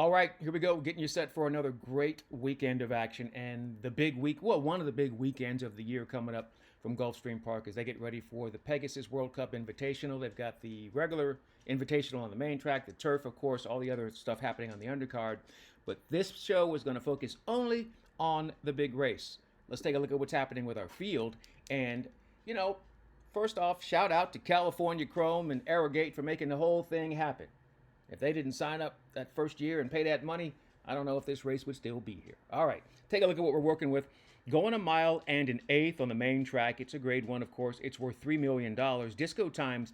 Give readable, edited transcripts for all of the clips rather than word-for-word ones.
All right, here we go. Getting you set for another great weekend of action and the big week. Well, one of the big weekends of the year coming up from Gulfstream Park as they get ready for the Pegasus World Cup Invitational. They've got the regular Invitational on the main track, the turf, of course, all the other stuff happening on the undercard. But this show is going to focus only on the big race. Let's take a look at what's happening with our field. And, you know, first off, shout out to California Chrome and Arrogate for making the whole thing happen. If they didn't sign up that first year and pay that money, I don't know if this race would still be here. All right, take a look at what we're working with. Going a mile and an eighth on the main track. It's a grade one, of course. It's worth $3 million. Disco times,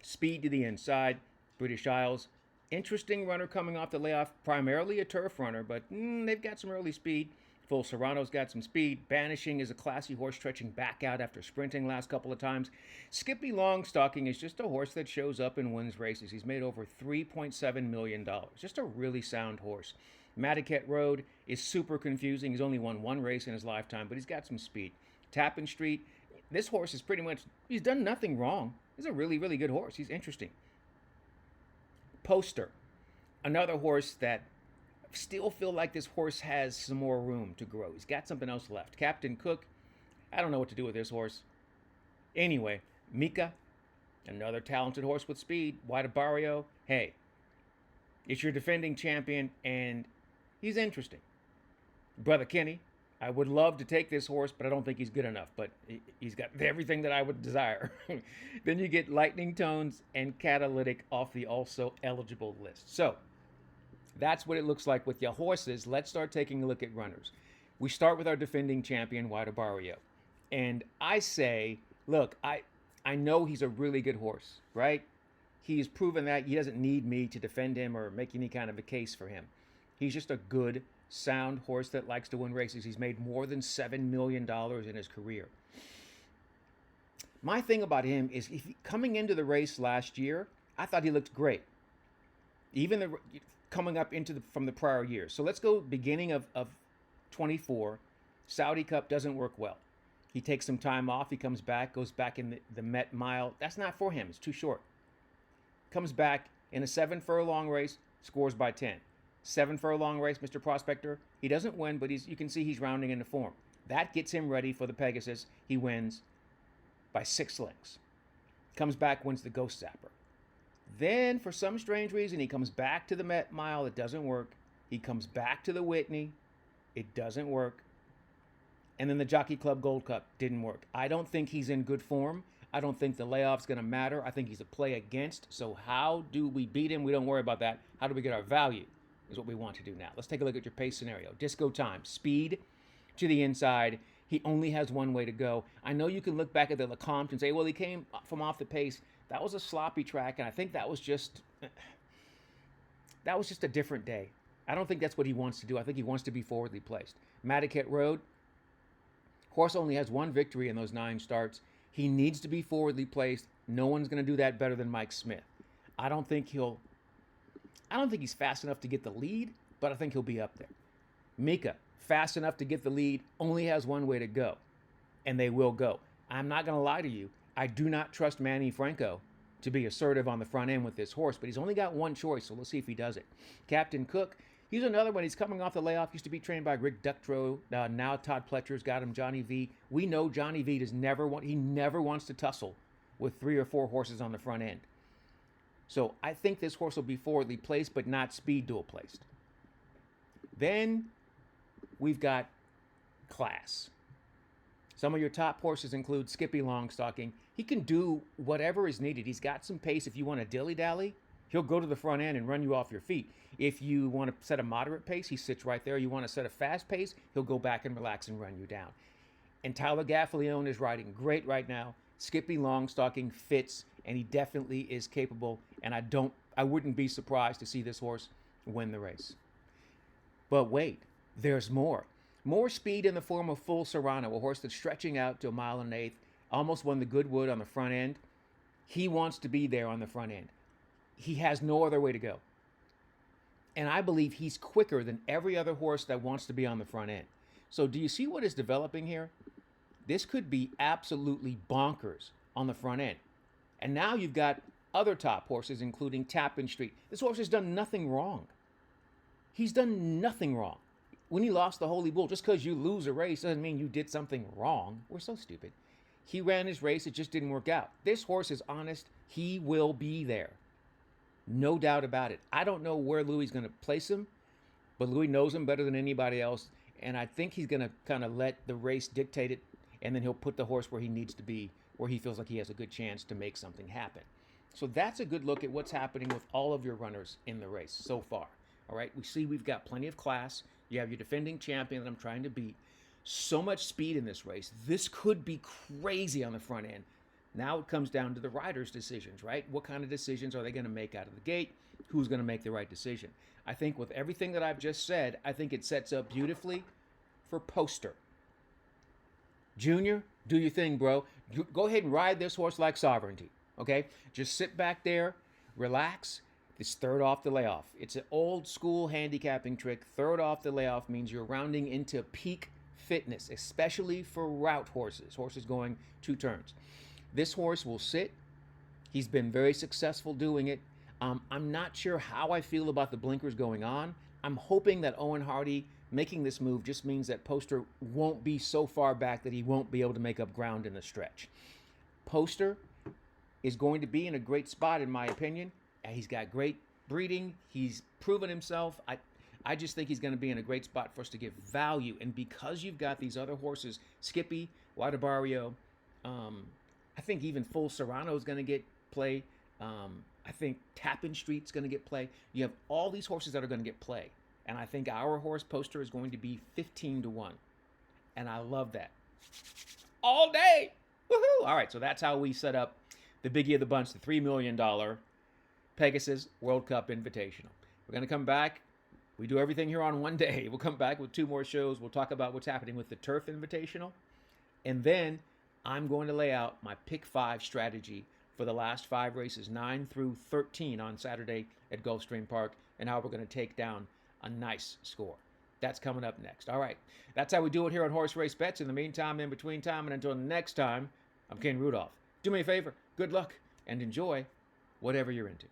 speed to the inside, British Isles. Interesting runner coming off the layoff, primarily a turf runner, but they've got some early speed. Full Serrano's got some speed. Banishing is a classy horse stretching back out after sprinting last couple of times. Skippy Longstocking is just a horse that shows up and wins races. He's made over $3.7 million. Just a really sound horse. Madaket Road is super confusing. He's only won one race in his lifetime, but he's got some speed. Tappan Street, this horse is pretty much, he's done nothing wrong. He's a really, really good horse. He's interesting. Poster, another horse that still feel like this horse has some more room to grow. He's got something else left. Captain Cook, I don't know what to do with this horse. Anyway, Mika, another talented horse with speed. White Barrio, hey, it's your defending champion, and he's interesting. Brother Kenny, I would love to take this horse, but I don't think he's good enough. But he's got everything that I would desire. Then you get Lightning Tones and Catalytic off the also eligible list. So, that's what it looks like with your horses. Let's start taking a look at runners. We start with our defending champion, White Barrio. And I say, look, I know he's a really good horse, right? He's proven that he doesn't need me to defend him or make any kind of a case for him. He's just a good, sound horse that likes to win races. He's made more than $7 million in his career. My thing about him is coming into the race last year, I thought he looked great. Even coming up from the prior year. So let's go beginning of 24. Saudi Cup doesn't work well. He takes some time off. He comes back, goes back in the Met Mile. That's not for him. It's too short. Comes back in a 7-furlong race, scores by 10. 7-furlong race, Mr. Prospector. He doesn't win, but you can see he's rounding into form. That gets him ready for the Pegasus. He wins by 6 lengths. Comes back, wins the Ghost Zapper. Then, for some strange reason, he comes back to the Met Mile. It doesn't work. He comes back to the Whitney. It doesn't work. And then the Jockey Club Gold Cup didn't work. I don't think he's in good form. I don't think the layoff's going to matter. I think he's a play against. So how do we beat him? We don't worry about that. How do we get our value is what we want to do now. Let's take a look at your pace scenario. Disco time. Speed to the inside. He only has one way to go. I know you can look back at the Lecomte and say, well, he came from off the pace. That was a sloppy track, and I think that was just a different day. I don't think that's what he wants to do. I think he wants to be forwardly placed. Madaket Road, horse only has one victory in those 9 starts. He needs to be forwardly placed. No one's going to do that better than Mike Smith. I don't think he's fast enough to get the lead, but I think he'll be up there. Mika, fast enough to get the lead, only has one way to go, and they will go. I'm not going to lie to you. I do not trust Manny Franco to be assertive on the front end with this horse, but he's only got one choice, so let's see if he does it. Captain Cook, he's another one. He's coming off the layoff. Used to be trained by Rick Ductro. Now Todd Pletcher's got him, Johnny V. We know Johnny V never wants to tussle with 3 or 4 horses on the front end. So I think this horse will be forwardly placed, but not speed dual placed. Then we've got class. Some of your top horses include Skippy Longstocking. He can do whatever is needed. He's got some pace. If you want to dilly-dally, he'll go to the front end and run you off your feet. If you want to set a moderate pace, he sits right there. You want to set a fast pace, he'll go back and relax and run you down. And Tyler Gaffalione is riding great right now. Skippy Longstocking fits, and he definitely is capable. And I wouldn't be surprised to see this horse win the race. But wait, there's more. More speed in the form of Full Serrano, a horse that's stretching out to a mile and an eighth, almost won the Goodwood on the front end. He wants to be there on the front end. He has no other way to go. And I believe he's quicker than every other horse that wants to be on the front end. So do you see what is developing here? This could be absolutely bonkers on the front end. And now you've got other top horses, including Tappan Street. This horse has done nothing wrong. He's done nothing wrong. When he lost the Holy Bull, just because you lose a race doesn't mean you did something wrong. We're so stupid. He ran his race, it just didn't work out. This horse is honest. He will be there. No doubt about it. I don't know where Louis going to place him, but Louis knows him better than anybody else. And I think he's going to kind of let the race dictate it, and then he'll put the horse where he needs to be, where he feels like he has a good chance to make something happen. So that's a good look at what's happening with all of your runners in the race so far. All right, we see we've got plenty of class. You have your defending champion that I'm trying to beat. So much speed in this race. This could be crazy on the front end. Now it comes down to the riders' decisions, right? What kind of decisions are they going to make out of the gate? Who's going to make the right decision? I think with everything that I've just said, I think it sets up beautifully for Poster. Junior, do your thing, bro. Go ahead and ride this horse like sovereignty, okay? Just sit back there, relax. It's third off the layoff. It's an old school handicapping trick. Third off the layoff means you're rounding into peak fitness, especially for route horses, horses going 2 turns. This horse will sit. He's been very successful doing it. I'm not sure how I feel about the blinkers going on. I'm hoping that Owen Hardy making this move just means that Poster won't be so far back that he won't be able to make up ground in the stretch. Poster is going to be in a great spot, in my opinion. He's got great breeding. He's proven himself. I just think he's going to be in a great spot for us to give value. And because you've got these other horses, Skippy, Guadabario, I think even Full Serrano is going to get play. I think Tappan Street's going to get play. You have all these horses that are going to get play. And I think our horse Poster is going to be 15-1. And I love that. All day. Woohoo! All right, so that's how we set up the biggie of the bunch, the $3 million Pegasus World Cup Invitational. We're going to come back. We do everything here on one day. We'll come back with 2 more shows. We'll talk about what's happening with the Turf Invitational. And then I'm going to lay out my pick 5 strategy for the last 5 races, 9 through 13 on Saturday at Gulfstream Park, and how we're going to take down a nice score. That's coming up next. All right. That's how we do it here on Horse Race Bets. In the meantime, in between time, and until next time, I'm Ken Rudolph. Do me a favor. Good luck and enjoy whatever you're into.